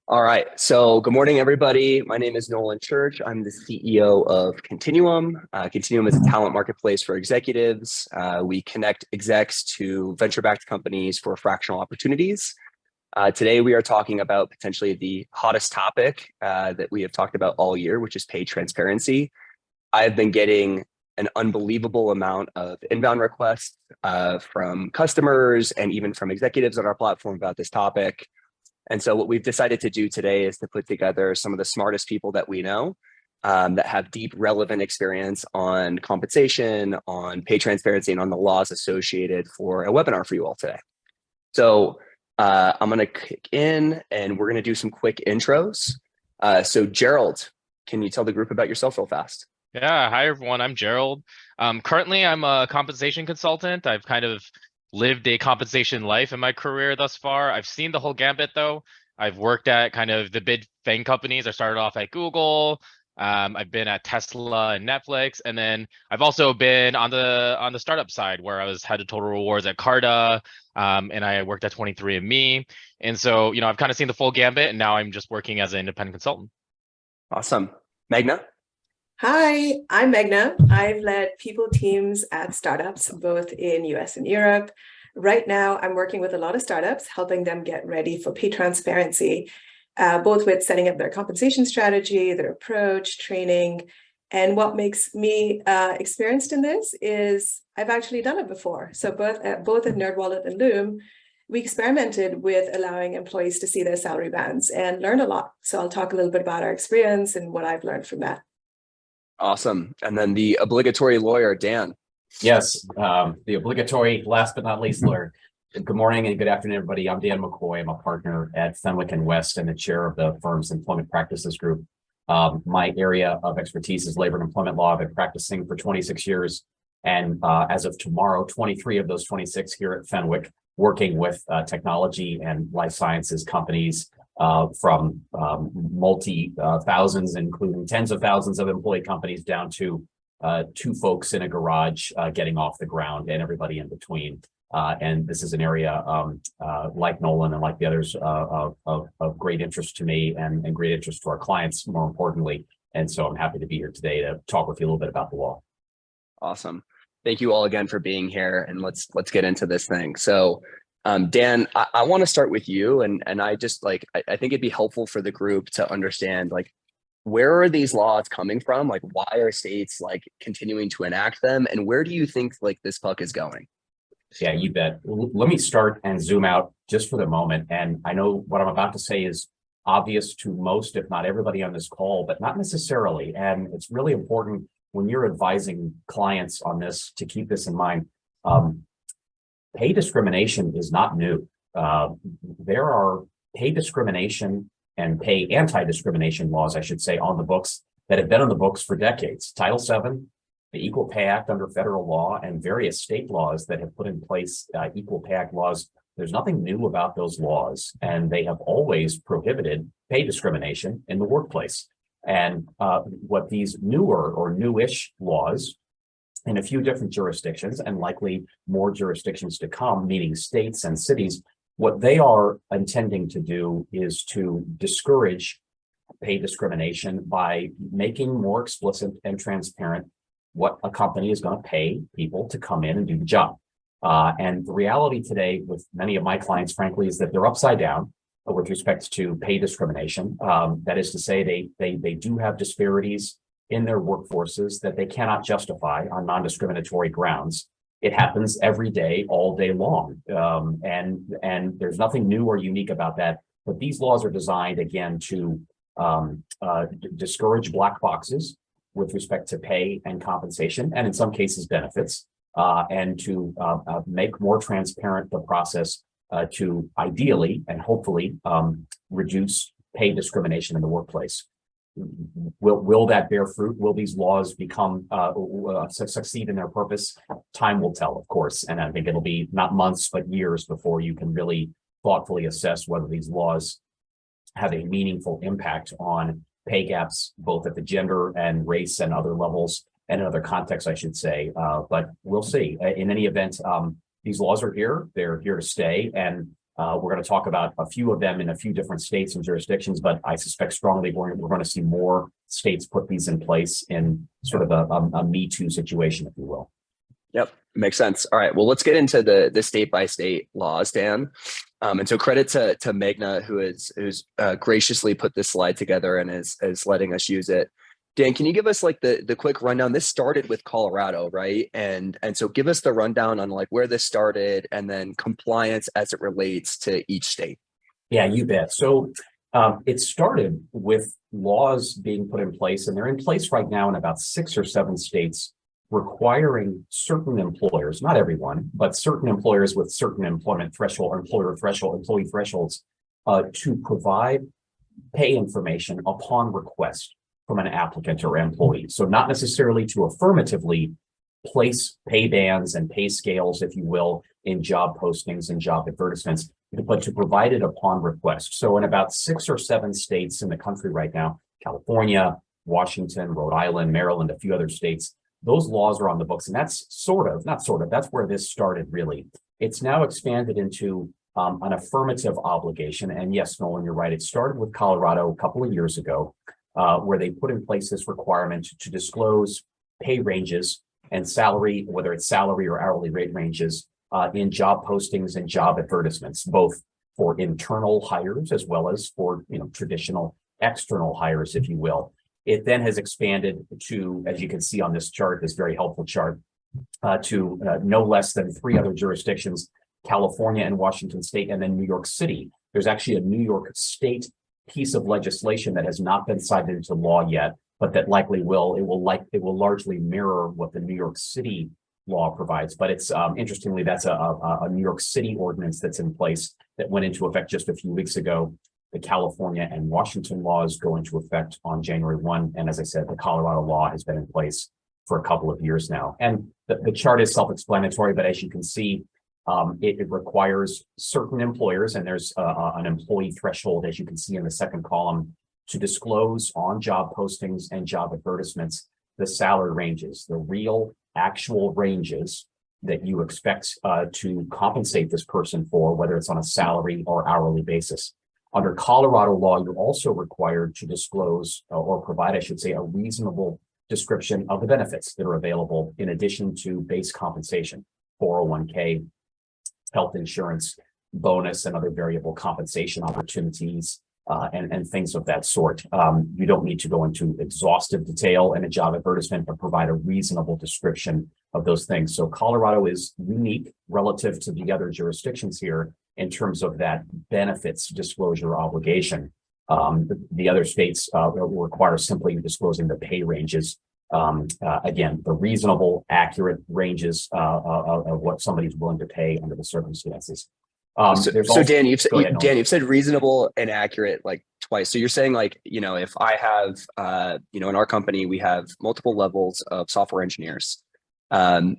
All right. So good morning, everybody. My name is Nolan Church. I'm the CEO of Continuum. Continuum is a talent marketplace for executives. We connect execs to venture-backed companies for fractional opportunities. Today, we are talking about potentially the hottest topic that we have talked about all year, which is pay transparency. I've been getting an unbelievable amount of inbound requests from customers and even from executives on our platform about this topic. And so what we've decided to do today is to put together some of the smartest people that we know that have deep relevant experience on compensation, on pay transparency, and on the laws associated for a webinar for you all today. So I'm going to kick in and we're going to do some quick intros. So Gerald, can you tell the group about yourself real fast? Yeah, hi everyone, I'm Gerald. Currently, I'm a compensation consultant. I've kind of lived a compensation life in my career thus far. I've seen the whole gambit though. I've worked at kind of the big FANG companies. I started off at Google. I've been at Tesla and Netflix, and then I've also been on the startup side where I was head of total rewards at Carta, and I worked at 23andMe. And so, I've kind of seen the full gambit, and now I'm just working as an independent consultant. Awesome. Magna? Hi, I'm Magna. I've led people teams at startups, both in US and Europe. Right now, I'm working with a lot of startups, helping them get ready for pay transparency, both with setting up their compensation strategy, their approach, training. And what makes me experienced in this is I've actually done it before. So both at NerdWallet and Loom, we experimented with allowing employees to see their salary bands and learned a lot. So I'll talk a little bit about our experience and what I've learned from that. Awesome. And then the obligatory lawyer, Dan. Yes, the obligatory, last but not least, lawyer. Good morning and good afternoon, everybody. I'm Dan McCoy. I'm a partner at Fenwick & West and the chair of the firm's employment practices group. My area of expertise is labor and employment law. I've been practicing for 26 years. And as of tomorrow, 23 of those 26 here at Fenwick, working with technology and life sciences companies from multi-thousands, including tens of thousands of employee companies, down to two folks in a garage getting off the ground and everybody in between. And this is an area like Nolan and like the others of great interest to me and great interest to our clients, more importantly. And so I'm happy to be here today to talk with you a little bit about the law. Awesome. Thank you all again for being here, and let's get into this thing. So Dan, I want to start with you, and I just I think it'd be helpful for the group to understand where are these laws coming from? Why are states continuing to enact them, and where do you think this puck is going? Yeah, you bet. Let me start and zoom out just for the moment. And I know what I'm about to say is obvious to most, if not everybody on this call, but not necessarily. And it's really important when you're advising clients on this to keep this in mind. Pay discrimination is not new. There are pay discrimination and pay anti-discrimination laws, I should say, on the books that have been on the books for decades. Title VII, the Equal Pay Act under federal law, and various state laws that have put in place Equal Pay Act laws. There's nothing new about those laws, and they have always prohibited pay discrimination in the workplace. And what these newer or newish laws in a few different jurisdictions, and likely more jurisdictions to come, meaning states and cities, what they are intending to do is to discourage pay discrimination by making more explicit and transparent what a company is going to pay people to come in and do the job. And the reality today with many of my clients, frankly, is that they're upside down with respect to pay discrimination. That is to say, they do have disparities in their workforces that they cannot justify on non-discriminatory grounds. It happens every day, all day long. And there's nothing new or unique about that. But these laws are designed, again, to discourage black boxes with respect to pay and compensation, and in some cases benefits, and to make more transparent the process to ideally and hopefully reduce pay discrimination in the workplace. Will that bear fruit? Will these laws become succeed in their purpose? Time will tell, of course, and I think it'll be not months but years before you can really thoughtfully assess whether these laws have a meaningful impact on pay gaps, both at the gender and race and other levels, and in other contexts, I should say. But we'll see. In any event, these laws are here. They're here to stay, and We're going to talk about a few of them in a few different states and jurisdictions, but I suspect strongly we're going to see more states put these in place in sort of a Me Too situation, if you will. Yep, makes sense. All right, well, let's get into the state by state laws, Dan. And so credit to Meghna, who's graciously put this slide together and is letting us use it. Dan, can you give us like the quick rundown? This started with Colorado, right? And so give us the rundown on like where this started and then compliance as it relates to each state. Yeah, you bet. So it started with laws being put in place, and they're in place right now in about 6 or 7 states, requiring certain employers, not everyone, but certain employers with certain employment threshold or employee thresholds to provide pay information upon request from an applicant or employee. So not necessarily to affirmatively place pay bands and pay scales, if you will, in job postings and job advertisements, but to provide it upon request. So in about 6 or 7 states in the country right now, California, Washington, Rhode Island, Maryland, a few other states, those laws are on the books. And that's that's where this started really. It's now expanded into an affirmative obligation. And yes, Nolan, you're right. It started with Colorado a couple of years ago, where they put in place this requirement to disclose pay ranges and salary, whether it's salary or hourly rate ranges, in job postings and job advertisements, both for internal hires as well as for traditional external hires, if you will. It then has expanded to, as you can see on this chart, this very helpful chart, to no less than 3 other jurisdictions, California and Washington State, and then New York City. There's actually a New York State piece of legislation that has not been signed into law yet, but that likely will. It will largely mirror what the New York City law provides. But it's interestingly, that's a New York City ordinance that's in place that went into effect just a few weeks ago. The California and Washington laws go into effect on January 1. And as I said, the Colorado law has been in place for a couple of years now. And the chart is self-explanatory, but as you can see, it requires certain employers, and there's an employee threshold, as you can see in the second column, to disclose on job postings and job advertisements the salary ranges, the real actual ranges that you expect to compensate this person for, whether it's on a salary or hourly basis. Under Colorado law, you're also required to disclose or provide, I should say, a reasonable description of the benefits that are available in addition to base compensation, 401k, health insurance, bonus, and other variable compensation opportunities, and things of that sort. You don't need to go into exhaustive detail in a job advertisement, but provide a reasonable description of those things. So Colorado is unique relative to the other jurisdictions here in terms of that benefits disclosure obligation. The other states require simply disclosing the pay ranges. Again, the reasonable, accurate ranges of what somebody's willing to pay under the circumstances. Dan, you've said reasonable and accurate like twice. So you're saying like, if I have, in our company, we have multiple levels of software engineers, and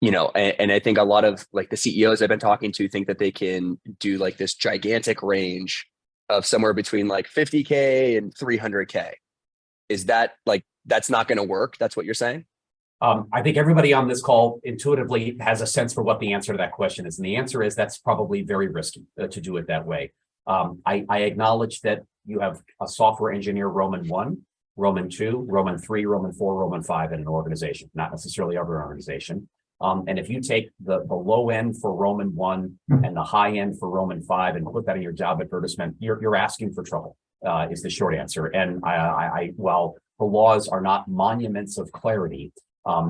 I think a lot of like the CEOs I've been talking to think that they can do like this gigantic range of somewhere between like 50K and 300K. Is that like, that's not going to work? That's what you're saying? I think everybody on this call intuitively has a sense for what the answer to that question is. And the answer is that's probably very risky to do it that way. I acknowledge that you have a software engineer Roman 1, Roman 2, Roman 3, Roman 4, Roman 5 in an organization, not necessarily every organization. And if you take the low end for Roman 1 and the high end for Roman 5 and put that in your job advertisement, you're asking for trouble, is the short answer. And while the laws are not monuments of clarity,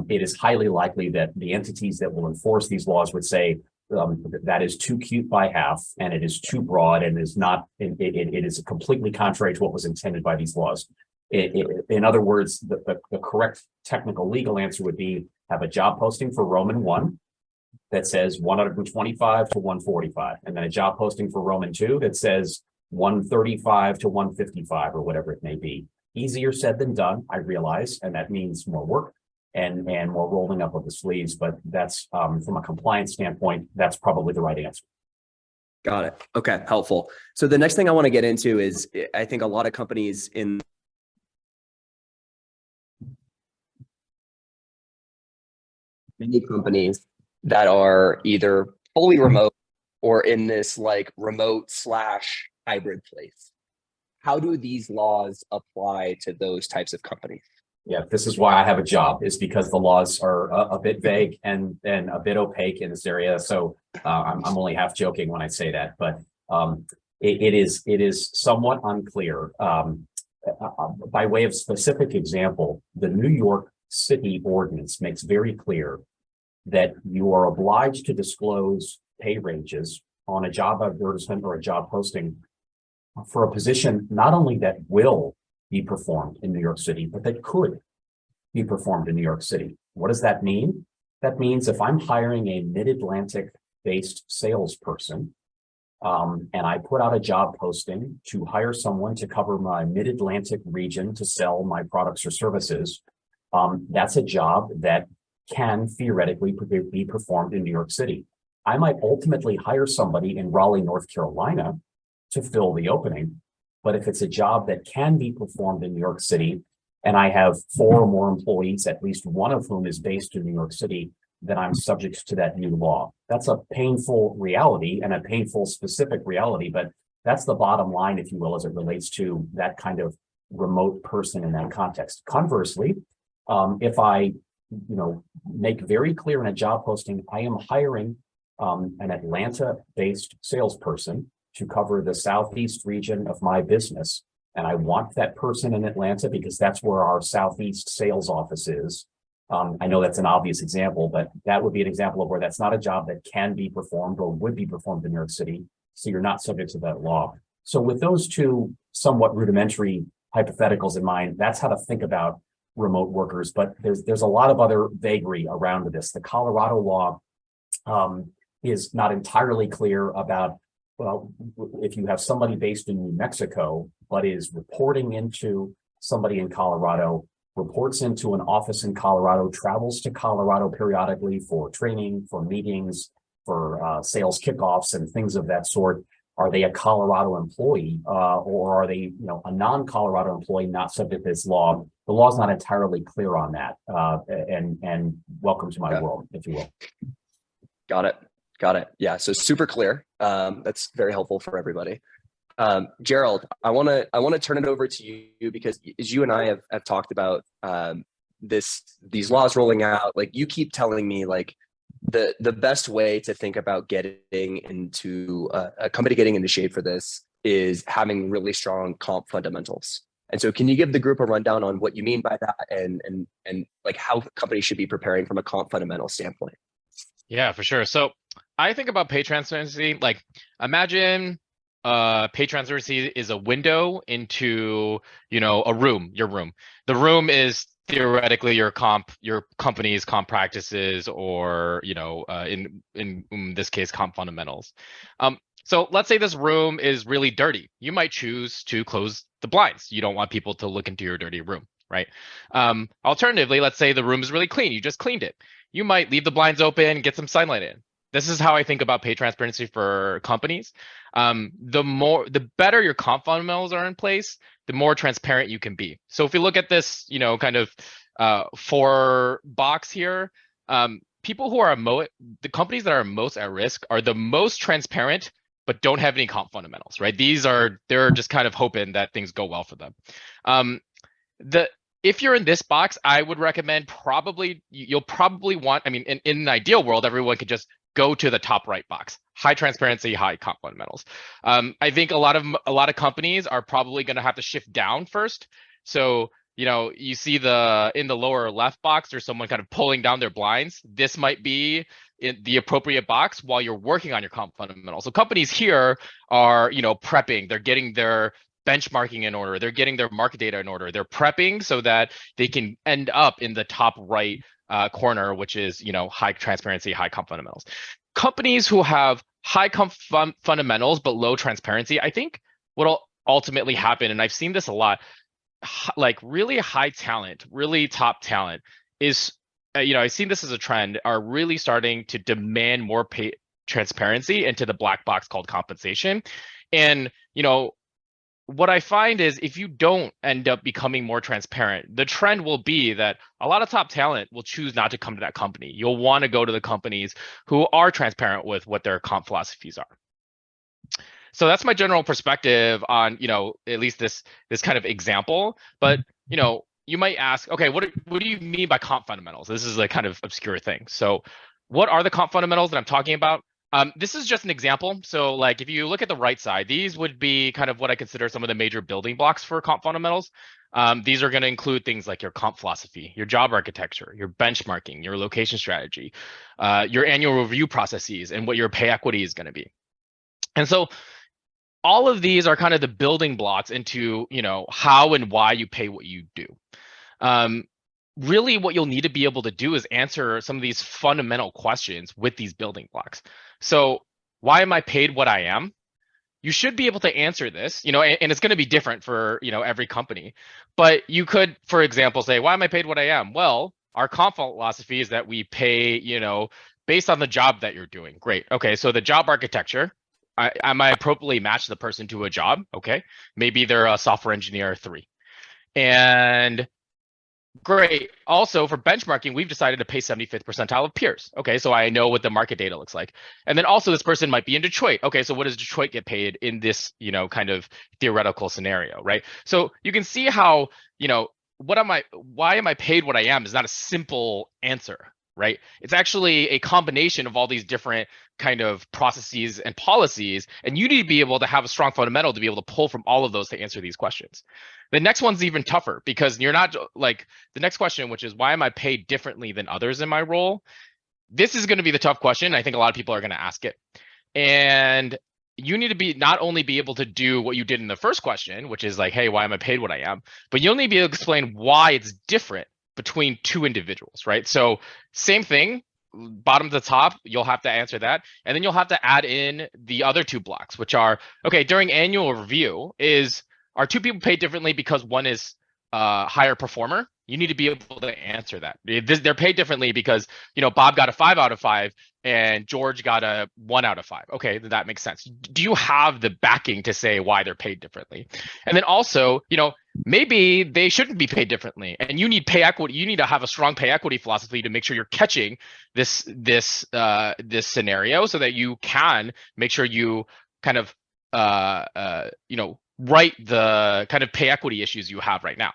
it is highly likely that the entities that will enforce these laws would say that is too cute by half, and it is too broad, and is not. It is completely contrary to what was intended by these laws. In other words, the correct technical legal answer would be have a job posting for Roman 1 that says 125 to 145, and then a job posting for Roman 2 that says 135 to 155 or whatever it may be. Easier said than done, I realize, and that means more work and more rolling up of the sleeves, but that's from a compliance standpoint, that's probably the right answer. Got it. Okay, helpful. So the next thing I want to get into is I think a lot of companies in many companies that are either fully remote or in this like remote slash hybrid place. How do these laws apply to those types of companies? Yeah, this is why I have a job, is because the laws are a bit vague and a bit opaque in this area. So I'm only half joking when I say that, but it is somewhat unclear. By way of specific example, the New York City ordinance makes very clear that you are obliged to disclose pay ranges on a job advertisement or a job posting for a position not only that will be performed in New York City, but that could be performed in New York City. What does that mean? That means if I'm hiring a mid-Atlantic based salesperson, and I put out a job posting to hire someone to cover my mid-Atlantic region to sell my products or services, that's a job that can theoretically be performed in New York City. I might ultimately hire somebody in Raleigh, North Carolina to fill the opening. But if it's a job that can be performed in New York City, and I have 4 or more employees, at least one of whom is based in New York City, then I'm subject to that new law. That's a painful reality and a painful specific reality, but that's the bottom line, if you will, as it relates to that kind of remote person in that context. Conversely, if I make very clear in a job posting, I am hiring an Atlanta-based salesperson to cover the Southeast region of my business. And I want that person in Atlanta because that's where our Southeast sales office is. I know that's an obvious example, but that would be an example of where that's not a job that can be performed or would be performed in New York City. So you're not subject to that law. So with those two somewhat rudimentary hypotheticals in mind, that's how to think about remote workers. But there's a lot of other vagary around this. The Colorado law is not entirely clear about, well, if you have somebody based in New Mexico, but is reporting into somebody in Colorado, reports into an office in Colorado, travels to Colorado periodically for training, for meetings, for sales kickoffs and things of that sort. Are they a Colorado employee or are they, a non-Colorado employee not subject to this law? The law is not entirely clear on that. And welcome to my world, if you will. Got it. Yeah. So super clear. That's very helpful for everybody. Gerald, I want to turn it over to you because as you and I have talked about these laws rolling out, like you keep telling me like the best way to think about getting into a company getting into shape for this is having really strong comp fundamentals. And so can you give the group a rundown on what you mean by that and like how companies should be preparing from a comp fundamental standpoint? Yeah, for sure. So I think about pay transparency, like imagine pay transparency is a window into, a room, your room. The room is theoretically your company's comp practices or, in this case, comp fundamentals. So let's say this room is really dirty. You might choose to close the blinds. You don't want people to look into your dirty room, right? Alternatively, let's say the room is really clean. You just cleaned it. You might leave the blinds open, get some sunlight in. This is how I think about pay transparency for companies. The better your comp fundamentals are in place, the more transparent you can be. So if we look at this, kind of 4 box here, people who are the companies that are most at risk are the most transparent, but don't have any comp fundamentals, right? They're just kind of hoping that things go well for them. If you're in this box, I would recommend you'll probably want, in an ideal world, everyone could just go to the top right box, high transparency, high comp fundamentals. I think a lot of companies are probably going to have to shift down first. So, you see in the lower left box, there's someone kind of pulling down their blinds. This might be in the appropriate box while you're working on your comp fundamentals. So companies here are, prepping, they're getting their benchmarking in order, they're getting their market data in order, they're prepping so that they can end up in the top right corner, which is, high transparency, high comp fundamentals. Companies who have high comp fundamentals but low transparency, I think what'll ultimately happen, and I've seen this a lot, like really high talent, really top talent is, I've seen this as a trend, are really starting to demand more pay transparency into the black box called compensation. And, what I find is if you don't end up becoming more transparent, the trend will be that a lot of top talent will choose not to come to that company. You'll want to go to the companies who are transparent with what their comp philosophies are. So that's my general perspective on, at least this kind of example. But, you might ask, okay, what do you mean by comp fundamentals? This is a kind of obscure thing. So what are the comp fundamentals that I'm talking about? This is just an example. So like if you look at the right side, these would be kind of what I consider some of the major building blocks for comp fundamentals. These are going to include things like your comp philosophy, your job architecture, your benchmarking, your location strategy, your annual review processes, and what your pay equity is going to be. And so all of these are kind of the building blocks into, how and why you pay what you do. Really what you'll need to be able to do is answer some of these fundamental questions with these building blocks. So why am I paid what I am? You should be able to answer this, and it's going to be different for, every company. But you could, for example, say, why am I paid what I am? Well, our comp philosophy is that we pay, based on the job that you're doing. Great. Okay. So the job architecture, am I appropriately match the person to a job? Okay. Maybe they're a software engineer 3. And great. Also for benchmarking, we've decided to pay 75th percentile of peers. Okay, so I know what the market data looks like. And then also this person might be in Detroit. Okay, so what does Detroit get paid in this, kind of theoretical scenario, right? So you can see how, why am I paid what I am is not a simple answer, right? It's actually a combination of all these different kind of processes and policies, and you need to be able to have a strong fundamental to be able to pull from all of those to answer these questions. The next one's even tougher because you're not like the next question, which is why am I paid differently than others in my role? This is going to be the tough question. I think a lot of people are going to ask it. And you need to not only be able to do what you did in the first question, which is like, hey, why am I paid what I am? But you'll need to be able to explain why it's different between two individuals, right? So same thing, bottom to top, you'll have to answer that. And then you'll have to add in the other 2 blocks, which are, okay, during annual review, are 2 people paid differently because one is a higher performer? You need to be able to answer that. They're paid differently because, Bob got a 5 out of 5 and George got a 1 out of 5. Okay, that makes sense. Do you have the backing to say why they're paid differently? And then also, maybe they shouldn't be paid differently, and you need pay equity. You need to have a strong pay equity philosophy to make sure you're catching this scenario so that you can make sure you kind of right the kind of pay equity issues you have right now.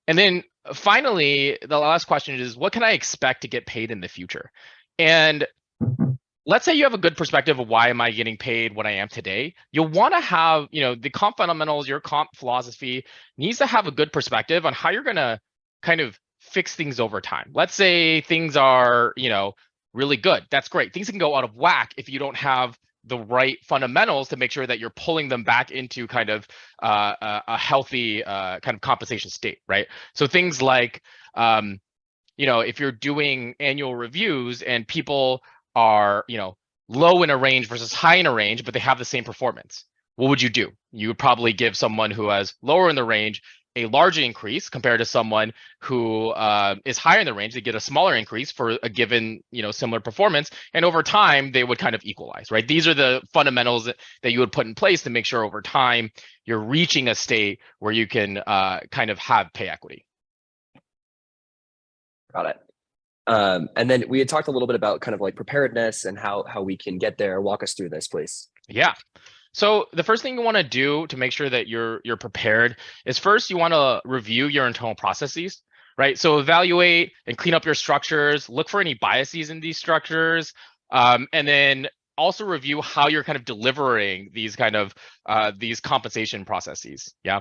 And then finally, the last question is, what can I expect to get paid in the future? And let's say you have a good perspective of why am I getting paid what I am today. You'll want to have, the comp fundamentals, your comp philosophy needs to have a good perspective on how you're going to kind of fix things over time. Let's say things are, really good. That's great. Things can go out of whack if you don't have the right fundamentals to make sure that you're pulling them back into kind of a healthy kind of compensation state, right? So things like, if you're doing annual reviews and people are, low in a range versus high in a range, but they have the same performance, what would you do? You would probably give someone who has lower in the range a large increase compared to someone who is higher in the range. They get a smaller increase for a given, similar performance, and over time they would kind of equalize, right? These are the fundamentals that you would put in place to make sure over time you're reaching a state where you can kind of have pay equity. Got it. And then we had talked a little bit about kind of like preparedness and how we can get there. Walk us through this, please. Yeah. So the first thing you want to do to make sure that you're prepared is first you want to review your internal processes, right? So evaluate and clean up your structures, look for any biases in these structures, and then also review how you're kind of delivering these kind of these compensation processes. Yeah.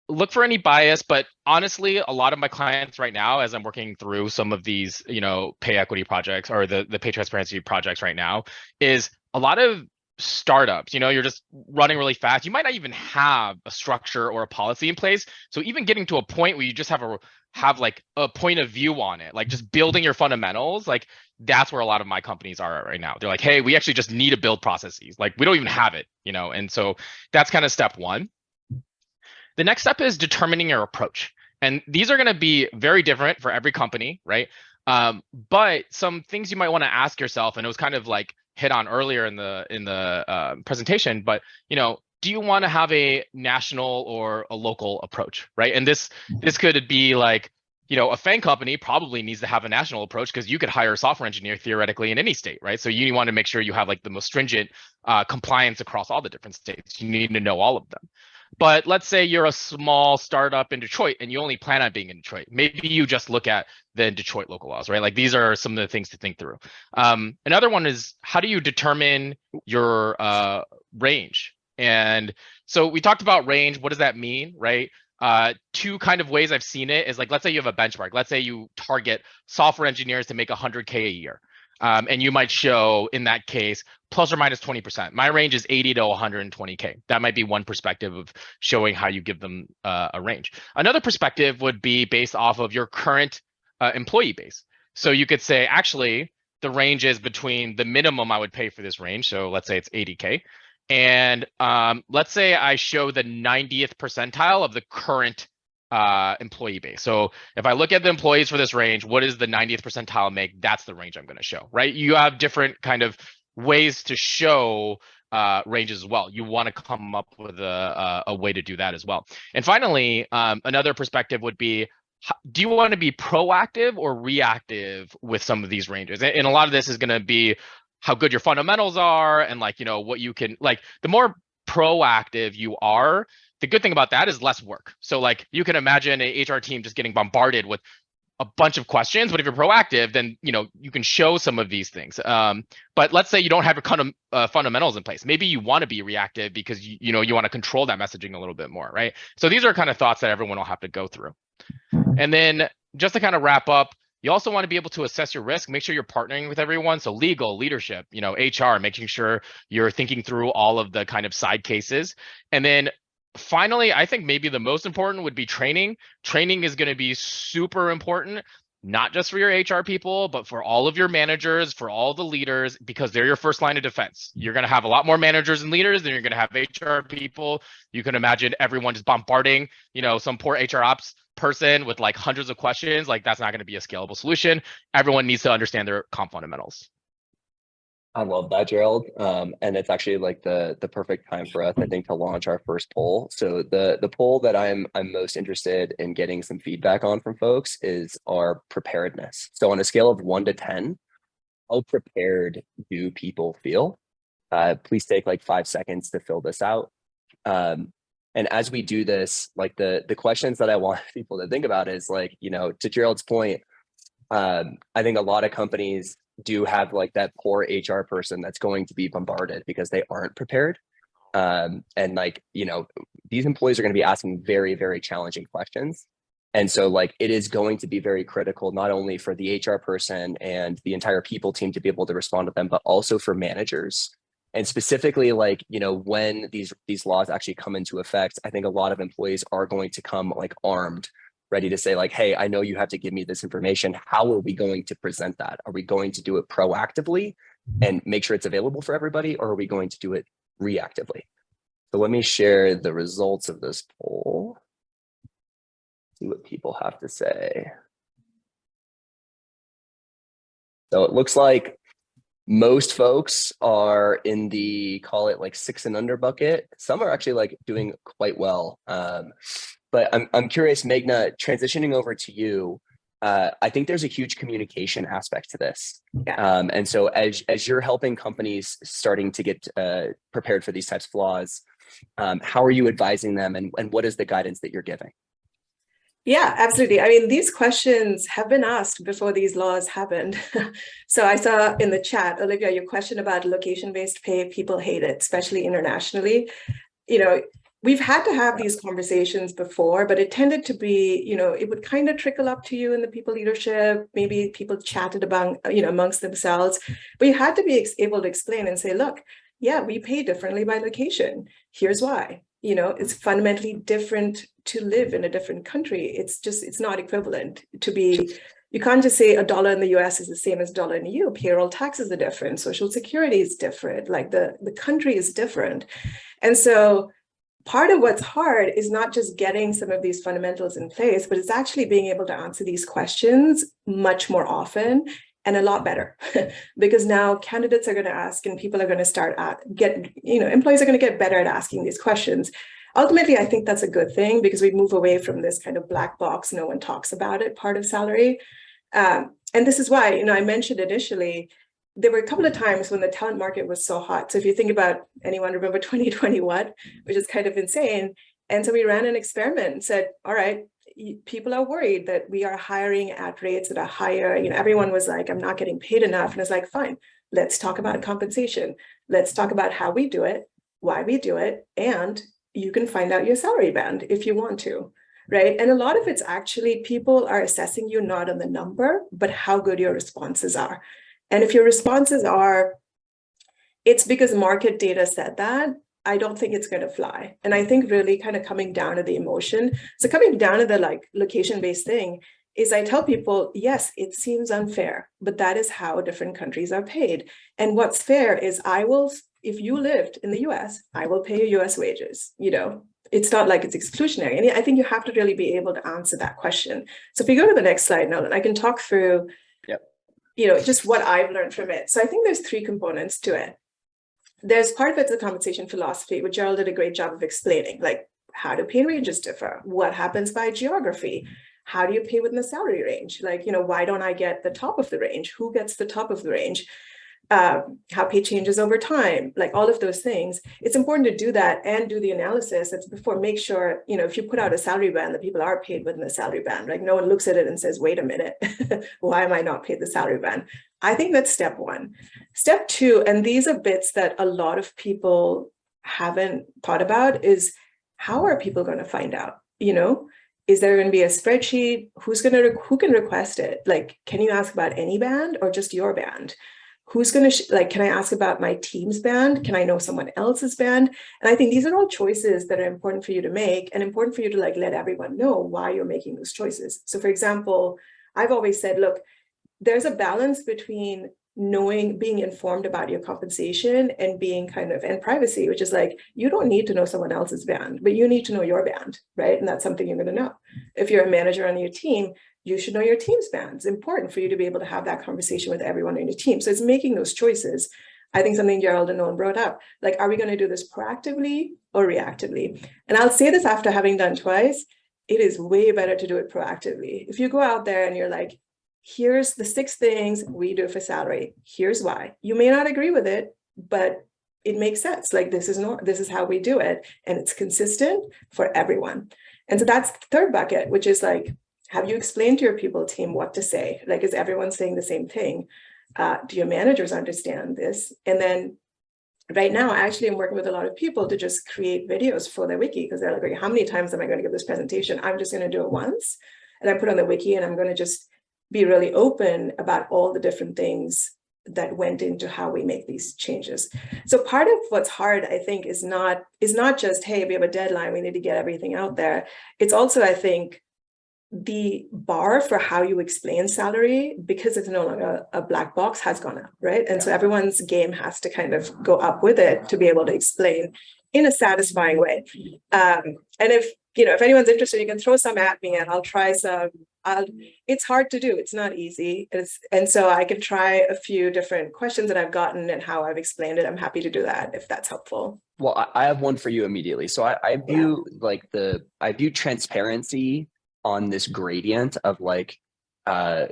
Look for any bias, but honestly, a lot of my clients right now, as I'm working through some of these, pay equity projects or the pay transparency projects right now, is a lot of startups. You're just running really fast. You might not even have a structure or a policy in place. So even getting to a point where you just have like a point of view on it, like just building your fundamentals, like that's where a lot of my companies are at right now. They're like, hey, we actually just need to build processes. Like we don't even have it, and so that's kind of step one. The next step is determining your approach. And these are going to be very different for every company, right? But some things you might want to ask yourself, and it was kind of like hit on earlier in the presentation, but do you want to have a national or a local approach, right? And this could be like, you know, a FANG company probably needs to have a national approach because you could hire a software engineer theoretically in any state, right? So you want to make sure you have like the most stringent compliance across all the different states. You need to know all of them. But let's say you're a small startup in Detroit and you only plan on being in Detroit. Maybe you just look at the Detroit local laws, right? Like these are some of the things to think through. Another one is, how do you determine your range? And so we talked about range. What does that mean, right? Two kind of ways I've seen it is like, let's say you have a benchmark. Let's say you target software engineers to make 100K a year. And you might show in that case, plus or minus 20%. My range is 80 to 120K. That might be one perspective of showing how you give them a range. Another perspective would be based off of your current employee base. So you could say, actually, the range is between the minimum I would pay for this range. So let's say it's 80K. And let's say I show the 90th percentile of the current employee base. So if I look at the employees for this range, what is the 90th percentile make? That's the range I'm going to show, right? You have different kind of ways to show ranges as well. You want to come up with a way to do that as well. And finally, another perspective would be, do you want to be proactive or reactive with some of these ranges? And a lot of this is going to be how good your fundamentals are and like, you know, what you can, like the more proactive you are, the good thing about that is less work. So like you can imagine an HR team just getting bombarded with a bunch of questions, but if you're proactive, then, you know, you can show some of these things. But let's say you don't have your kind of fundamentals in place. Maybe you want to be reactive because, you know, you want to control that messaging a little bit more, right? So these are kind of thoughts that everyone will have to go through. And then just to kind of wrap up, you also want to be able to assess your risk, make sure you're partnering with everyone. So legal, leadership, you know, HR, making sure you're thinking through all of the kind of side cases. And then finally, I think maybe the most important would be training. Training is going to be super important, not just for your HR people, but for all of your managers, for all the leaders, because they're your first line of defense. You're going to have a lot more managers and leaders than you're going to have HR people. You can imagine everyone just bombarding, you know, some poor HR ops person with like hundreds of questions. Like that's not going to be a scalable solution. Everyone needs to understand their comp fundamentals. I love that, Gerald. And it's actually like the perfect time for us, I think, to launch our first poll. So the poll that I'm most interested in getting some feedback on from folks is our preparedness. So on a scale of 1 to 10, how prepared do people feel? Please take like 5 seconds to fill this out. And as we do this, like the questions that I want people to think about is like, you know, to Gerald's point, I think a lot of companies do have like that poor HR person that's going to be bombarded because they aren't prepared. And like, you know, these employees are going to be asking very, very challenging questions. And so like, it is going to be very critical, not only for the HR person and the entire people team to be able to respond to them, but also for managers. And specifically, like, you know, when these laws actually come into effect, I think a lot of employees are going to come like armed, ready to say like, hey, I know you have to give me this information. How are we going to present that? Are we going to do it proactively and make sure it's available for everybody? Or are we going to do it reactively? So let me share the results of this poll. See what people have to say. So it looks like most folks are in the, call it like 6 and under bucket. Some are actually like doing quite well. But I'm curious, Meghna, transitioning over to you, I think there's a huge communication aspect to this. Yeah. And so as you're helping companies starting to get prepared for these types of laws, how are you advising them and what is the guidance that you're giving? Yeah, absolutely. I mean, these questions have been asked before these laws happened. So I saw in the chat, Olivia, your question about location-based pay, people hate it, especially internationally. You know, we've had to have these conversations before, but it tended to be, you know, it would kind of trickle up to you in the people leadership. Maybe people chatted about, you know, amongst themselves, but you had to be able to explain and say, look, yeah, we pay differently by location. Here's why. You know, it's fundamentally different to live in a different country. It's not equivalent to be, you can't just say $1 in the US is the same as $1 in the EU. Payroll taxes are different. Social security is different. Like the country is different. And so part of what's hard is not just getting some of these fundamentals in place, but it's actually being able to answer these questions much more often and a lot better because now candidates are going to ask and people are going to start employees are going to get better at asking these questions. Ultimately, I think that's a good thing because we move away from this kind of black box, no one talks about it, part of salary. And this is why, I mentioned initially, there were a couple of times when the talent market was so hot. So if you think about, anyone remember 2021, which is kind of insane. And so we ran an experiment and said, all right, people are worried that we are hiring at rates that are higher. Everyone was like, I'm not getting paid enough. And it's like, fine, let's talk about compensation. Let's talk about how we do it, why we do it. And you can find out your salary band if you want to, right? And a lot of it's actually people are assessing you not on the number, but how good your responses are. And if your responses are, it's because market data said that, I don't think it's going to fly. And I think really kind of coming down to the emotion. So coming down to the location-based thing is I tell people, yes, it seems unfair, but that is how different countries are paid. And what's fair is if you lived in the US, I will pay you US wages. It's not like it's exclusionary. And I think you have to really be able to answer that question. So if we go to the next slide now, then I can talk through, just what I've learned from it. So I think there's 3 components to it. There's part of it's the compensation philosophy, which Gerald did a great job of explaining, like how do pay ranges differ? What happens by geography? How do you pay within the salary range? Why don't I get the top of the range? Who gets the top of the range? How pay changes over time, all of those things. It's important to do that and do the analysis. That's before, make sure, if you put out a salary band, that people are paid within the salary band. No one looks at it and says, wait a minute, why am I not paid the salary band? I think that's step 1. Step 2, and these are bits that a lot of people haven't thought about, is how are people going to find out? Is there going to be a spreadsheet? Who can request it? Can you ask about any band or just your band? Who's going to, can I ask about my team's band? Can I know someone else's band? And I think these are all choices that are important for you to make and important for you to let everyone know why you're making those choices. So for example, I've always said, look, there's a balance between being informed about your compensation and being and privacy, which is you don't need to know someone else's band, but you need to know your band, right? And that's something you're going to know. If you're a manager on your team, you should know your team's band. It's important for you to be able to have that conversation with everyone in your team. So it's making those choices. I think something Gerald and Nolan brought up, are we going to do this proactively or reactively? And I'll say this after having done twice, it is way better to do it proactively. If you go out there and you're here's the 6 things we do for salary. Here's why. You may not agree with it, but it makes sense. This is how we do it. And it's consistent for everyone. And so that's the 3rd bucket, which is have you explained to your people team what to say? Is everyone saying the same thing? Do your managers understand this? And then right now, I actually am working with a lot of people to just create videos for their wiki because they're okay, how many times am I going to give this presentation? I'm just going to do it once. And I put on the wiki and I'm going to just be really open about all the different things that went into how we make these changes. So part of what's hard, I think, is not just, hey, we have a deadline, we need to get everything out there. It's also, I think, the bar for how you explain salary, because it's no longer a black box, has gone up, right? And so everyone's game has to kind of go up with it to be able to explain in a satisfying way. And if anyone's interested, you can throw some at me and I'll try some. It's hard to do. It's not easy. And so I can try a few different questions that I've gotten and how I've explained it. I'm happy to do that if that's helpful. Well, I have one for you immediately. So I view I view transparency on this gradient of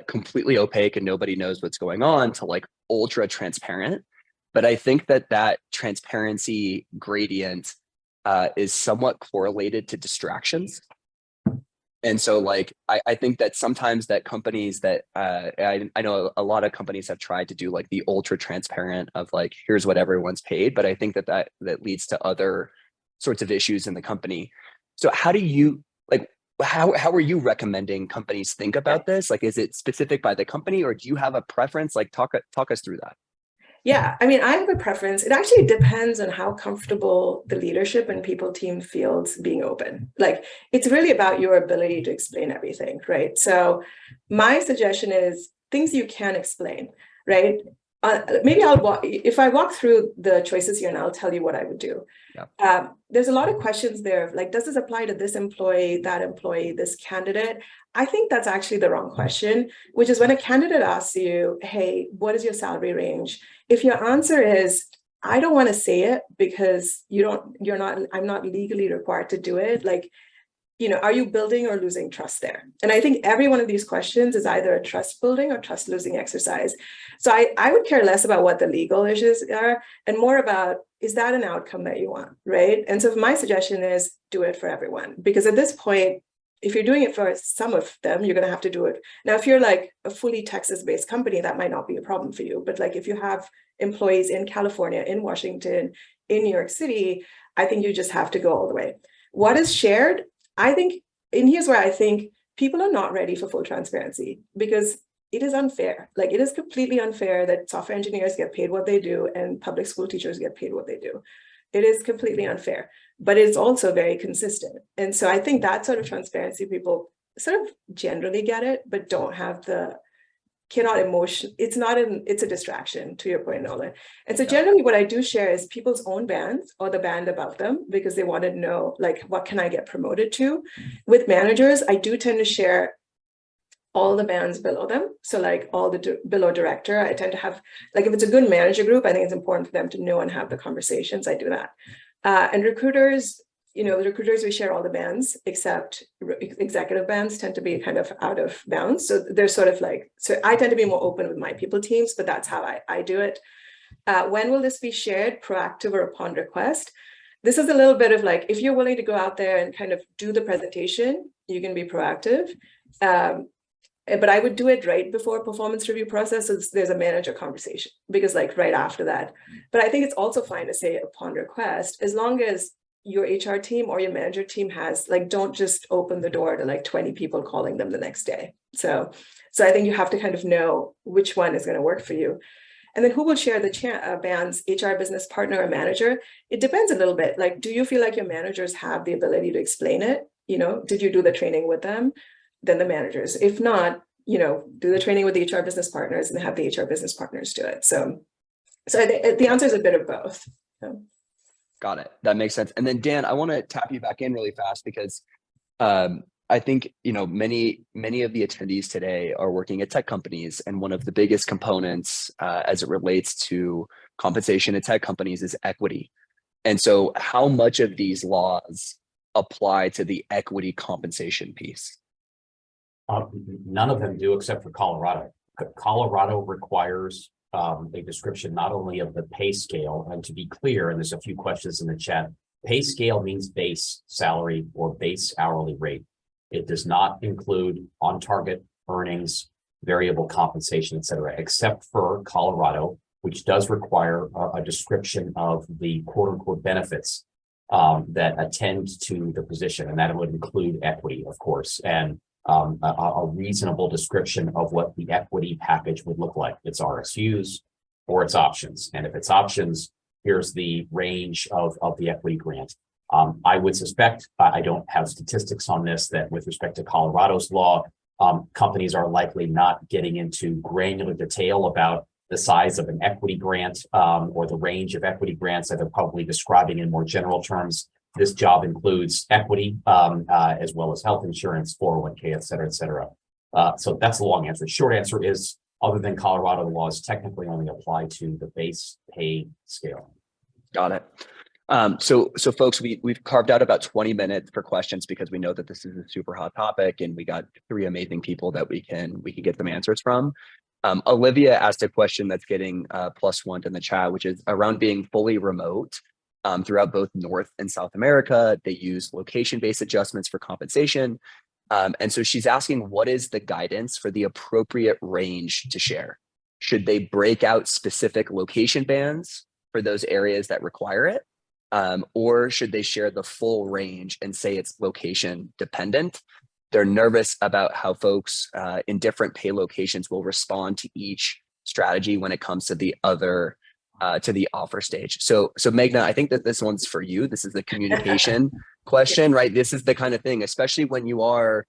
completely opaque and nobody knows what's going on to ultra transparent. But I think that transparency gradient is somewhat correlated to distractions. And so I think that sometimes that companies that I know a lot of companies have tried to do the ultra transparent of here's what everyone's paid, but I think that leads to other sorts of issues in the company. So how do you how are you recommending companies think about this? Is it specific by the company or do you have a preference? Talk us through that. Yeah, I have a preference. It actually depends on how comfortable the leadership and people team feels being open. It's really about your ability to explain everything, right? So my suggestion is things you can explain, right? maybe if I walk through the choices here and I'll tell you what I would do. Yeah. There's a lot of questions there, like, does this apply to this employee, that employee, this candidate? I think that's actually the wrong question, which is when a candidate asks you, hey, what is your salary range? If your answer is, I don't want to say it because I'm not legally required to do it. Like, are you building or losing trust there? And I think every one of these questions is either a trust building or trust losing exercise. So I would care less about what the legal issues are and more about, is that an outcome that you want, right? And so my suggestion is do it for everyone, because at this point, if you're doing it for some of them, you're going to have to do it. Now, if you're like a fully Texas-based company, that might not be a problem for you. But like if you have employees in California, in Washington, in New York City, I think you just have to go all the way. What is shared? I think, and here's where I think people are not ready for full transparency, because it is unfair. Like, it is completely unfair that software engineers get paid what they do and public school teachers get paid what they do. It is completely unfair, but it's also very consistent. And so I think that sort of transparency, people sort of generally get it, but don't have it's a distraction, to your point, Nolan. And so generally what I do share is people's own bands or the band above them, because they want to know, like, what can I get promoted to? With managers, I do tend to share all the bands below them. So like all the below director, I tend to have, like, if it's a good manager group, I think it's important for them to know and have the conversations. I do that. And recruiters, the recruiters, we share all the bands, except executive bands tend to be kind of out of bounds. So they're sort of like, so I tend to be more open with my people teams, but that's how I do it. When will this be shared, proactive or upon request? This is a little bit of like, if you're willing to go out there and kind of do the presentation, you can be proactive. But I would do it right before performance review process. So there's a manager conversation, because like right after that. But I think it's also fine to say upon request, as long as your HR team or your manager team has, like, don't just open the door to like 20 people calling them the next day. So I think you have to kind of know which one is going to work for you. And then who will share the bands, HR business partner or manager? It depends a little bit. Like, do you feel like your managers have the ability to explain it? Did you do the training with them? Then the managers. If not, do the training with the HR business partners and have the HR business partners do it. So the answer is a bit of both. So. Got it. That makes sense. And then Dan, I want to tap you back in really fast, because I think, many of the attendees today are working at tech companies. And one of the biggest components as it relates to compensation at tech companies is equity. And so how much of these laws apply to the equity compensation piece? None of them do, except for Colorado. Colorado requires a description not only of the pay scale, and to be clear, and there's a few questions in the chat, pay scale means base salary or base hourly rate. It does not include on-target earnings, variable compensation, et cetera, except for Colorado, which does require a description of the quote-unquote benefits that attend to the position. And that would include equity, of course, and a reasonable description of what the equity package would look like. It's RSUs or it's options. And if it's options, here's the range of the equity grant. I would suspect, I don't have statistics on this, that with respect to Colorado's law, companies are likely not getting into granular detail about the size of an equity grant or the range of equity grants that they're probably describing in more general terms. This job includes equity as well as health insurance, 401k, et cetera, et cetera. So that's the long answer. Short answer is, other than Colorado, the laws technically only apply to the base pay scale. Got it. So folks, we've carved out about 20 minutes for questions, because we know that this is a super hot topic, and we got 3 amazing people that we can get some answers from. Olivia asked a question that's getting +1 in the chat, which is around being fully remote. Throughout both North and South America, they use location-based adjustments for compensation. And so she's asking, what is the guidance for the appropriate range to share? Should they break out specific location bands for those areas that require it? Or should they share the full range and say it's location dependent? They're nervous about how folks in different pay locations will respond to each strategy when it comes to the other to the offer stage. So Meghna, I think that this one's for you. This is the communication question, right? This is the kind of thing, especially when you are,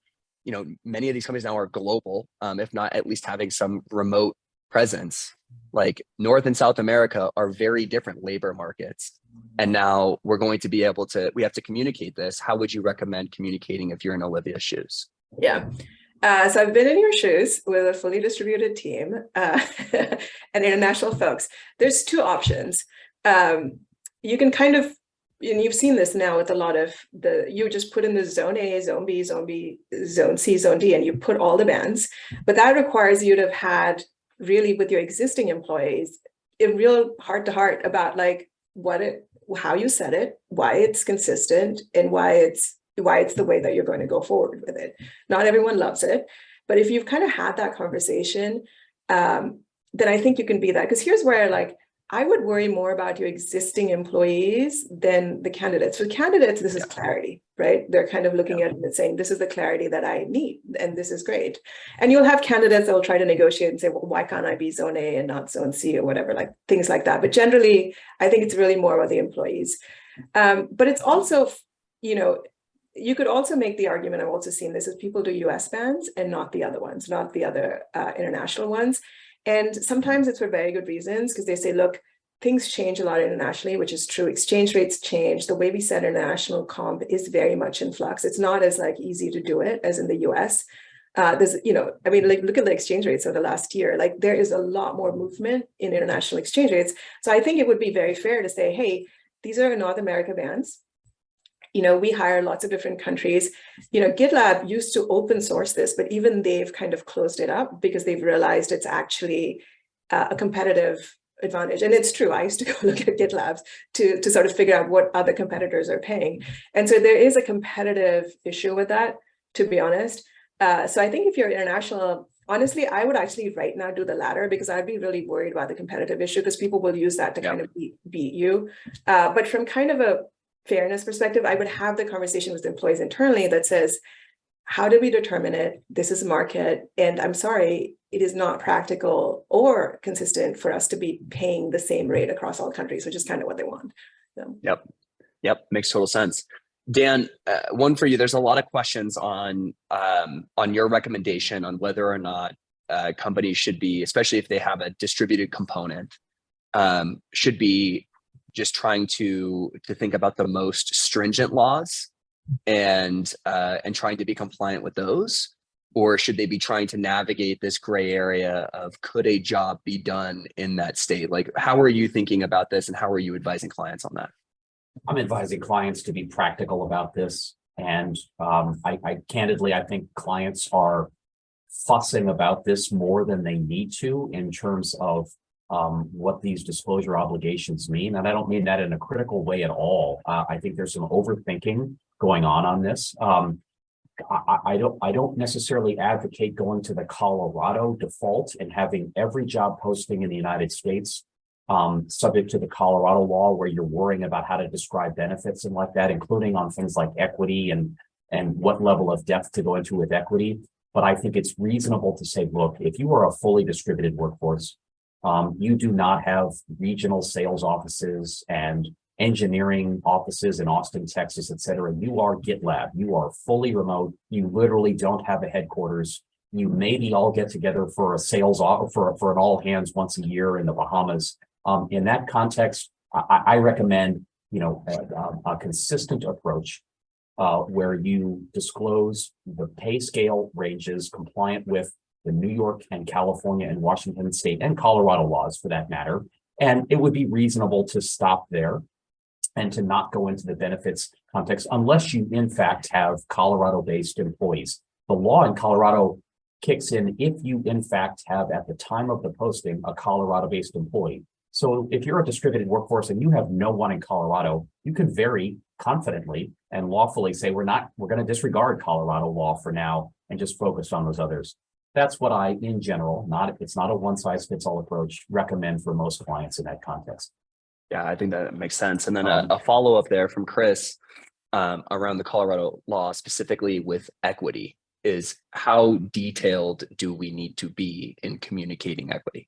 many of these companies now are global, if not at least having some remote presence. like North and South America are very different labor markets. And now we're going to be able to, we have to communicate this. How would you recommend communicating if you're in Olivia's shoes? Yeah. So I've been in your shoes with a fully distributed team and international folks. There's two options. You can kind of, and you've seen this now with a lot of you just put in the zone A, zone B, zone C, zone D, and you put all the bands. But that requires you to have had really with your existing employees, a real heart to heart about like how you set it, why it's consistent, and why it's the way that you're going to go forward with it. Not everyone loves it, but if you've kind of had that conversation, then I think you can be that. Because here's where like I would worry more about your existing employees than the candidates. For candidates, this is clarity, right? They're kind of looking at it and saying, this is the clarity that I need, and this is great. And you'll have candidates that will try to negotiate and say, well, why can't I be zone A and not zone C or whatever, like things like that. But generally, I think it's really more about the employees. But it's also, you could also make the argument, I've also seen this, is people do US bans and not the other ones, not the other international ones. And sometimes it's for very good reasons, because they say, look, things change a lot internationally, which is true. Exchange rates change. The way we set international comp is very much in flux. It's not as like easy to do it as in the US. There's, I mean, like look at the exchange rates of the last year. Like there is a lot more movement in international exchange rates. So I think it would be very fair to say, hey, these are North America bans. We hire lots of different countries. GitLab used to open source this, but even they've kind of closed it up because they've realized it's actually a competitive advantage. And it's true. I used to go look at GitLabs to sort of figure out what other competitors are paying. And so there is a competitive issue with that, to be honest. So I think if you're international, honestly, I would actually right now do the latter, because I'd be really worried about the competitive issue, because people will use that to kind of beat you. But from kind of a fairness perspective, I would have the conversation with the employees internally that says, how do we determine it? This is market. And I'm sorry, it is not practical or consistent for us to be paying the same rate across all countries, which is kind of what they want. So. Yep. Makes total sense. Dan, one for you. There's a lot of questions on your recommendation on whether or not companies should be, especially if they have a distributed component, should be just trying to think about the most stringent laws and trying to be compliant with those, or should they be trying to navigate this gray area of could a job be done in that state? Like, how are you thinking about this, and how are you advising clients on that? I'm advising clients to be practical about this, and I candidly, I think clients are fussing about this more than they need to in terms of what these disclosure obligations mean. And I don't mean that in a critical way at all. I think there's some overthinking going on this. I don't necessarily advocate going to the Colorado default and having every job posting in the United States subject to the Colorado law, where you're worrying about how to describe benefits and like that, including on things like equity and what level of depth to go into with equity. But I think it's reasonable to say, look, if you are a fully distributed workforce, you do not have regional sales offices and engineering offices in Austin, Texas, et cetera. You are GitLab. You are fully remote. You literally don't have a headquarters. You maybe all get together for a sales for an all hands once a year in the Bahamas. In that context, I recommend a consistent approach where you disclose the pay scale ranges compliant with the New York and California and Washington state and Colorado laws for that matter. And it would be reasonable to stop there and to not go into the benefits context unless you in fact have Colorado-based employees. The law in Colorado kicks in if you in fact have at the time of the posting a Colorado-based employee. So if you're a distributed workforce and you have no one in Colorado, you can very confidently and lawfully say we're going to disregard Colorado law for now and just focus on those others. That's what I, in general, it's not a one-size-fits-all approach, recommend for most clients in that context. Yeah, I think that makes sense. And then a follow-up there from Chris around the Colorado law, specifically with equity, is how detailed do we need to be in communicating equity?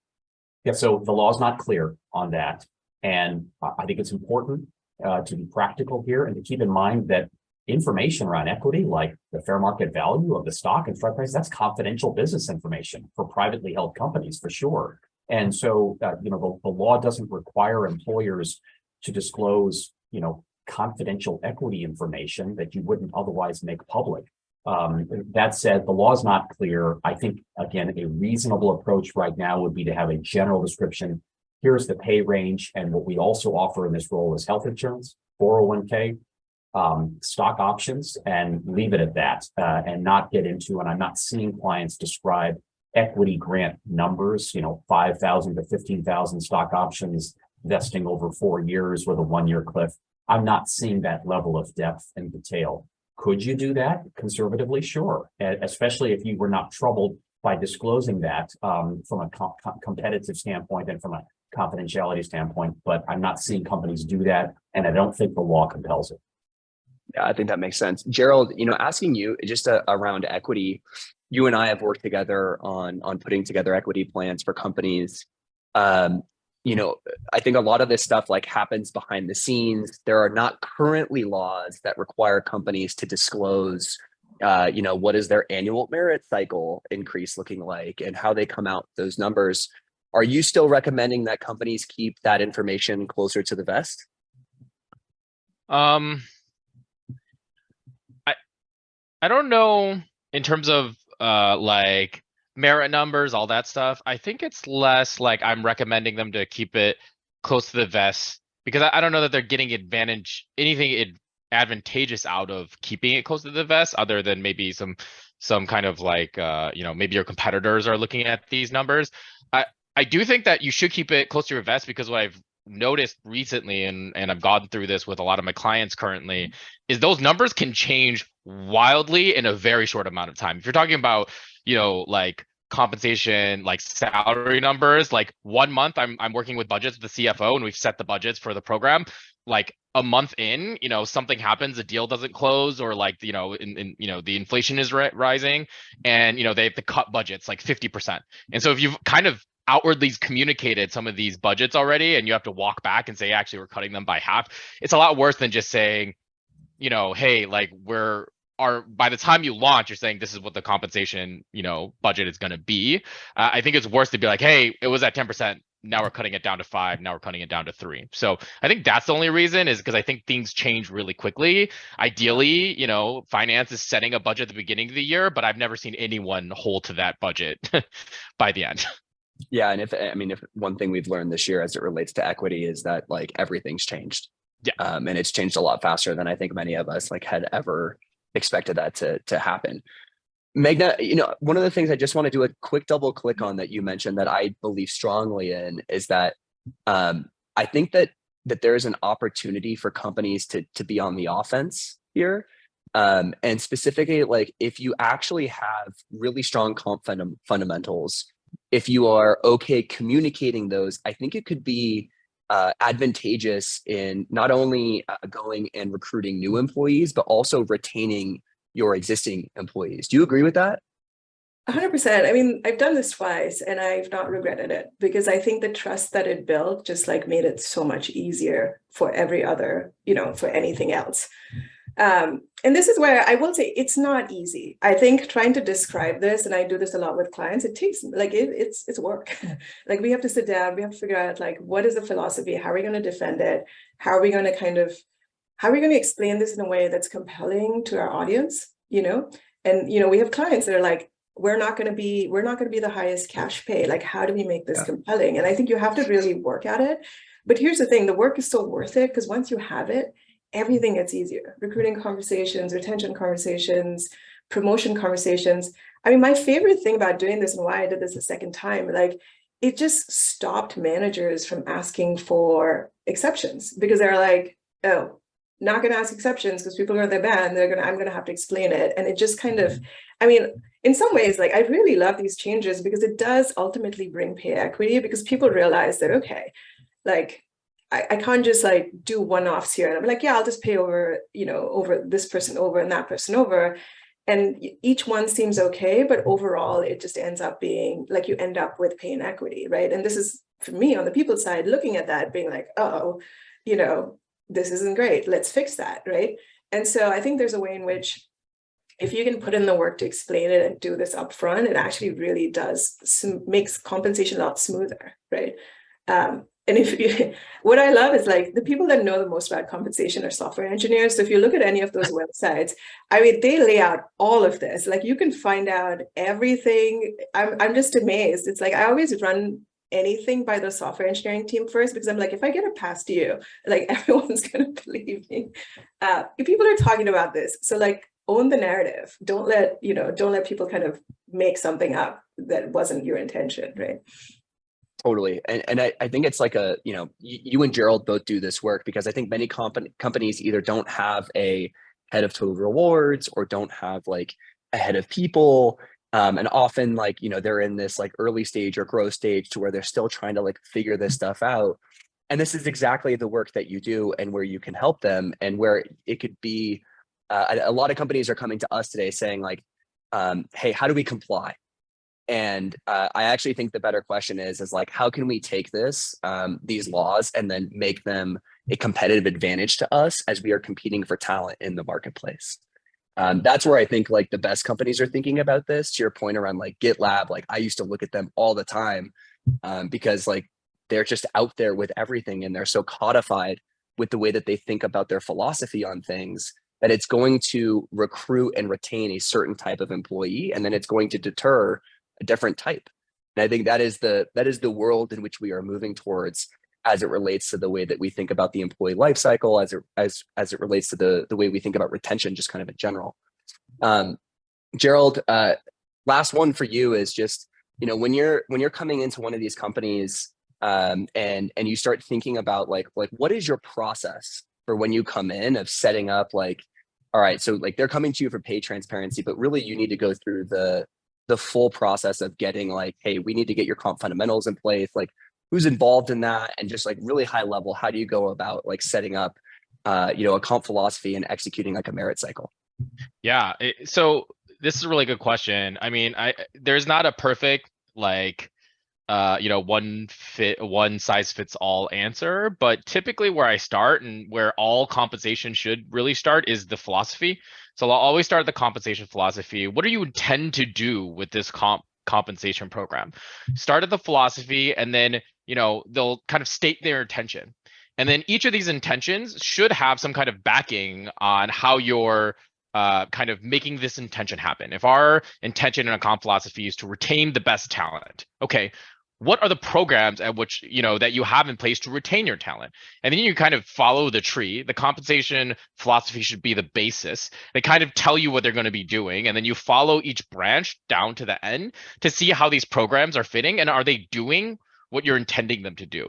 Yeah, so the law is not clear on that. And I think it's important to be practical here and to keep in mind that information around equity, like the fair market value of the stock and strike price, that's confidential business information for privately held companies for sure. And so, the law doesn't require employers to disclose, confidential equity information that you wouldn't otherwise make public. That said, the law is not clear. I think, again, a reasonable approach right now would be to have a general description. Here's the pay range. And what we also offer in this role is health insurance, 401k, stock options, and leave it at that, and not get into, and I'm not seeing clients describe equity grant numbers, 5,000 to 15,000 stock options vesting over 4 years with a 1-year cliff. I'm not seeing that level of depth and detail. Could you do that conservatively? Sure, especially if you were not troubled by disclosing that from a competitive standpoint and from a confidentiality standpoint, but I'm not seeing companies do that, and I don't think the law compels it. Yeah, I think that makes sense. Gerald, asking you just around equity, you and I have worked together on putting together equity plans for companies. I think a lot of this stuff happens behind the scenes. There are not currently laws that require companies to disclose, what is their annual merit cycle increase looking like and how they come out those numbers. Are you still recommending that companies keep that information closer to the vest? I don't know in terms of merit numbers, all that stuff. I think it's less like I'm recommending them to keep it close to the vest, because I don't know that they're getting anything advantageous out of keeping it close to the vest, other than maybe some kind of maybe your competitors are looking at these numbers. I do think that you should keep it close to your vest, because what I've noticed recently, and I've gone through this with a lot of my clients currently, is those numbers can change wildly in a very short amount of time. If you're talking about, compensation, salary numbers, 1 month, I'm working with budgets with the CFO and we've set the budgets for the program. A month in, something happens, the deal doesn't close, or the inflation is rising, and they have to cut budgets 50%. And so if you've kind of outwardly communicated some of these budgets already, and you have to walk back and say, actually, we're cutting them by half, it's a lot worse than just saying, hey, by the time you launch, you're saying this is what the compensation, budget is going to be. I think it's worse to be like, hey, it was at 10%. Now we're cutting it down to 5. Now we're cutting it down to 3. So I think that's the only reason, is because I think things change really quickly. Ideally, finance is setting a budget at the beginning of the year, but I've never seen anyone hold to that budget by the end. Yeah. And if one thing we've learned this year as it relates to equity is that everything's changed. Yeah. And it's changed a lot faster than I think many of us had ever expected that to happen. Meghna, one of the things I just want to do a quick double click on that you mentioned that I believe strongly in is that I think that there is an opportunity for companies to be on the offense here. And specifically, if you actually have really strong comp fundamentals, if you are okay communicating those, I think it could be advantageous in not only going and recruiting new employees, but also retaining your existing employees. Do you agree with that? 100%. I've done this twice and I've not regretted it, because I think the trust that it built just made it so much easier for every other, for anything else. And this is where I will say it's not easy. I think trying to describe this, and I do this a lot with clients, it takes it's work. We have to sit down, we have to figure out what is the philosophy, how are we going to defend it, how are we going to explain this in a way that's compelling to our audience, and we have clients that are we're not going to be the highest cash pay. How do we make this compelling? And I think you have to really work at it. But here's the thing, the work is still worth it, because once you have it, everything gets easier. Recruiting conversations, retention conversations, promotion conversations. My favorite thing about doing this, and why I did this the second time, it just stopped managers from asking for exceptions, because they're oh, not going to ask exceptions because people are their band. I'm going to have to explain it. And it just kind of, in some ways, I really love these changes, because it does ultimately bring pay equity, because people realize that, okay, I can't just do one-offs here. And I'm yeah, I'll just pay over, over this person over and that person over. And each one seems okay, but overall, it just ends up being you end up with pay inequity, right? And this is, for me, on the people side, looking at that, being oh, this isn't great. Let's fix that, right? And so I think there's a way in which if you can put in the work to explain it and do this upfront, it actually really does makes compensation a lot smoother, right? And if you, what I love is like the people that know the most about compensation are software engineers. So if you look at any of those websites, I mean, they lay out all of this. Like you can find out everything. I'm just amazed. It's like I always run anything by the software engineering team first, because I'm like, if I get it past you, like everyone's gonna believe me. If people are talking about this, so like own the narrative. Don't let people kind of make something up that wasn't your intention, right? Totally. And I think it's like you and Gerald both do this work because I think many companies either don't have a head of total rewards or don't have like a head of people. And often like, they're in this like early stage or growth stage to where they're still trying to like figure this stuff out. And this is exactly the work that you do and where you can help them, and where it could be, a lot of companies are coming to us today saying like, hey, how do we comply? And I actually think the better question is like, how can we take these laws and then make them a competitive advantage to us as we are competing for talent in the marketplace? That's where I think like the best companies are thinking about this. To your point around like GitLab, like I used to look at them all the time because like they're just out there with everything, and they're so codified with the way that they think about their philosophy on things that it's going to recruit and retain a certain type of employee, and then it's going to deter a different type. And I think that is the world in which we are moving towards as it relates to the way that we think about the employee life cycle, as it relates to the way we think about retention, just kind of in general. Gerald, last one for you is just, when you're coming into one of these companies and you start thinking about like what is your process for when you come in of setting up like, all right, so like they're coming to you for pay transparency, but really you need to go through the full process of getting like, hey, we need to get your comp fundamentals in place. Like who's involved in that? And just like really high level, how do you go about like setting up, a comp philosophy and executing like a merit cycle? Yeah. So this is a really good question. I mean, there's not a perfect like, one size fits all answer, but typically where I start and where all compensation should really start is the philosophy. So I'll always start the compensation philosophy. What do you intend to do with this compensation program? Start at the philosophy, and then, they'll kind of state their intention. And then each of these intentions should have some kind of backing on how you're kind of making this intention happen. If our intention in a comp philosophy is to retain the best talent, okay, what are the programs at which, that you have in place to retain your talent? And then you kind of follow the tree. The compensation philosophy should be the basis. They kind of tell you what they're going to be doing. And then you follow each branch down to the end to see how these programs are fitting and are they doing what you're intending them to do.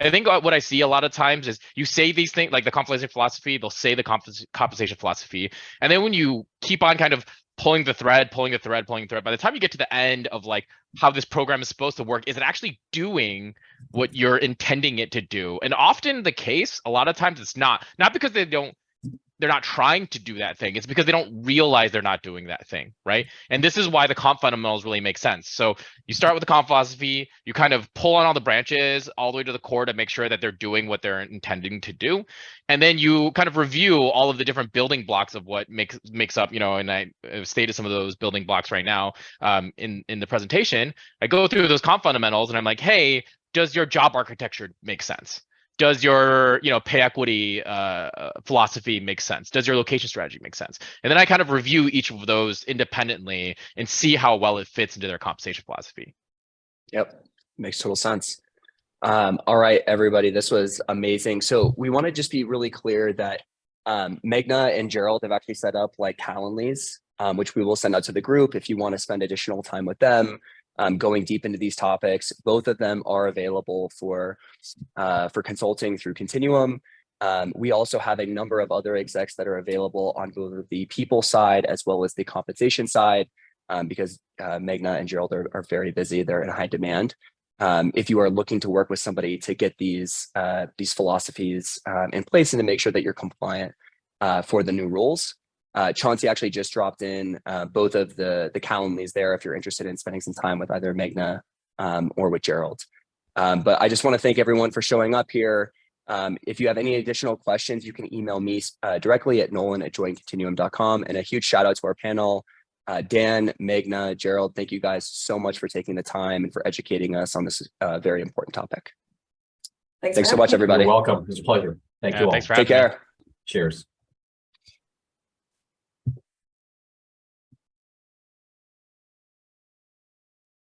I think what I see a lot of times is you say these things like the compensation philosophy, they'll say the compensation philosophy. And then when you keep on kind of pulling the thread, by the time you get to the end of like how this program is supposed to work, is it actually doing what you're intending it to do? And often the case, a lot of times it's not because they're not trying to do that thing. It's because they don't realize they're not doing that thing, right? And this is why the comp fundamentals really make sense. So you start with the comp philosophy, you kind of pull on all the branches all the way to the core to make sure that they're doing what they're intending to do. And then you kind of review all of the different building blocks of what makes up, and I stated some of those building blocks right now in the presentation. I go through those comp fundamentals and I'm like, hey, does your job architecture make sense? Does your pay equity philosophy make sense? Does your location strategy make sense? And then I kind of review each of those independently and see how well it fits into their compensation philosophy. Yep, makes total sense. All right, everybody, this was amazing. So we want to just be really clear that Meghna and Gerald have actually set up like Calendlies, which we will send out to the group if you want to spend additional time with them. Going deep into these topics. Both of them are available for consulting through Continuum. We also have a number of other execs that are available on both the people side as well as the compensation side, because Meghna and Gerald are very busy. They're in high demand. If you are looking to work with somebody to get these philosophies in place and to make sure that you're compliant for the new rules, Chauncey actually just dropped in both of the Calendlies there if you're interested in spending some time with either Meghna or with Gerald. But I just want to thank everyone for showing up here. If you have any additional questions, you can email me directly at nolan@joincontinuum.com. And a huge shout out to our panel, Dan, Meghna, Gerald. Thank you guys so much for taking the time and for educating us on this very important topic. Thanks so much, everybody. You're welcome. It's a pleasure. Thank you all. Thanks for Take having me. care. Cheers.